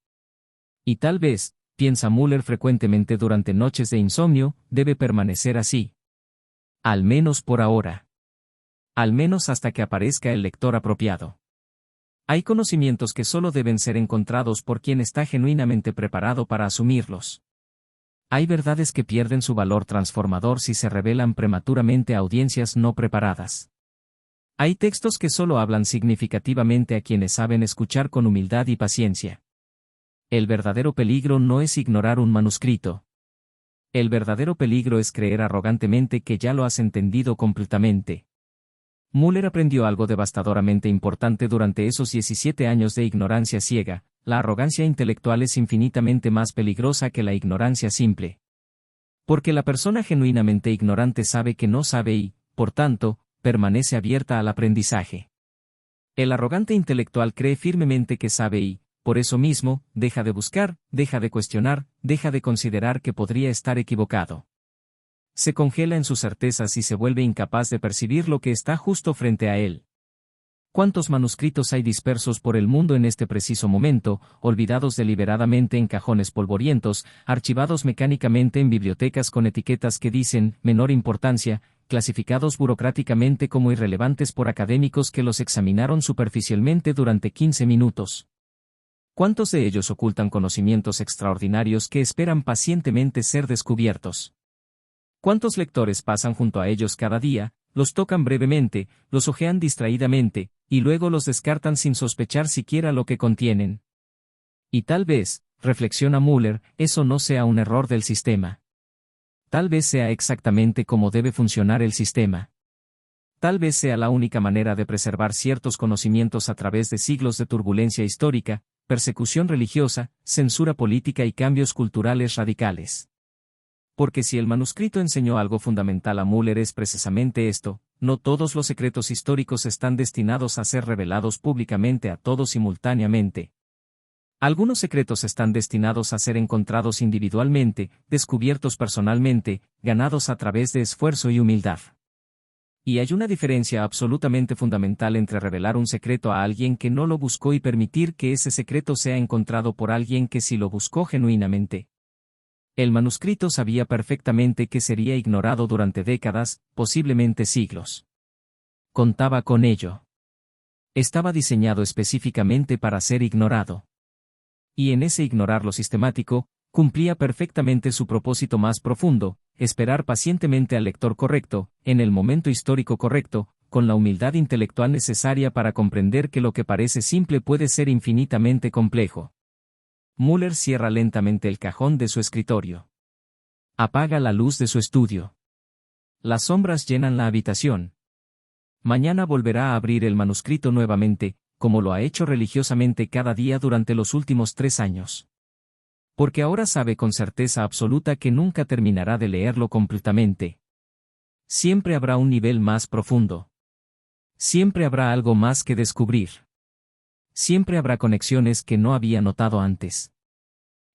Y tal vez, piensa Müller frecuentemente durante noches de insomnio, debe permanecer así. Al menos por ahora. Al menos hasta que aparezca el lector apropiado. Hay conocimientos que solo deben ser encontrados por quien está genuinamente preparado para asumirlos. Hay verdades que pierden su valor transformador si se revelan prematuramente a audiencias no preparadas. Hay textos que solo hablan significativamente a quienes saben escuchar con humildad y paciencia. El verdadero peligro no es ignorar un manuscrito. El verdadero peligro es creer arrogantemente que ya lo has entendido completamente. Müller aprendió algo devastadoramente importante durante esos 17 años de ignorancia ciega: la arrogancia intelectual es infinitamente más peligrosa que la ignorancia simple. Porque la persona genuinamente ignorante sabe que no sabe y, por tanto, permanece abierta al aprendizaje. El arrogante intelectual cree firmemente que sabe y, por eso mismo, deja de buscar, deja de cuestionar, deja de considerar que podría estar equivocado. Se congela en sus certezas y se vuelve incapaz de percibir lo que está justo frente a él. ¿Cuántos manuscritos hay dispersos por el mundo en este preciso momento, olvidados deliberadamente en cajones polvorientos, archivados mecánicamente en bibliotecas con etiquetas que dicen «menor importancia», clasificados burocráticamente como irrelevantes por académicos que los examinaron superficialmente durante 15 minutos? ¿Cuántos de ellos ocultan conocimientos extraordinarios que esperan pacientemente ser descubiertos? ¿Cuántos lectores pasan junto a ellos cada día, los tocan brevemente, los hojean distraídamente, y luego los descartan sin sospechar siquiera lo que contienen? Y tal vez, reflexiona Müller, eso no sea un error del sistema. Tal vez sea exactamente cómo debe funcionar el sistema. Tal vez sea la única manera de preservar ciertos conocimientos a través de siglos de turbulencia histórica, persecución religiosa, censura política y cambios culturales radicales. Porque si el manuscrito enseñó algo fundamental a Müller es precisamente esto: no todos los secretos históricos están destinados a ser revelados públicamente a todos simultáneamente. Algunos secretos están destinados a ser encontrados individualmente, descubiertos personalmente, ganados a través de esfuerzo y humildad. Y hay una diferencia absolutamente fundamental entre revelar un secreto a alguien que no lo buscó y permitir que ese secreto sea encontrado por alguien que sí lo buscó genuinamente. El manuscrito sabía perfectamente que sería ignorado durante décadas, posiblemente siglos. Contaba con ello. Estaba diseñado específicamente para ser ignorado. Y en ese ignorar lo sistemático, cumplía perfectamente su propósito más profundo, esperar pacientemente al lector correcto, en el momento histórico correcto, con la humildad intelectual necesaria para comprender que lo que parece simple puede ser infinitamente complejo. Müller cierra lentamente el cajón de su escritorio. Apaga la luz de su estudio. Las sombras llenan la habitación. Mañana volverá a abrir el manuscrito nuevamente, como lo ha hecho religiosamente cada día durante los últimos 3 años. Porque ahora sabe con certeza absoluta que nunca terminará de leerlo completamente. Siempre habrá un nivel más profundo. Siempre habrá algo más que descubrir. Siempre habrá conexiones que no había notado antes.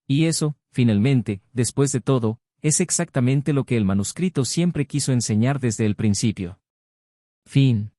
Y eso, finalmente, después de todo, es exactamente lo que el manuscrito siempre quiso enseñar desde el principio. Fin.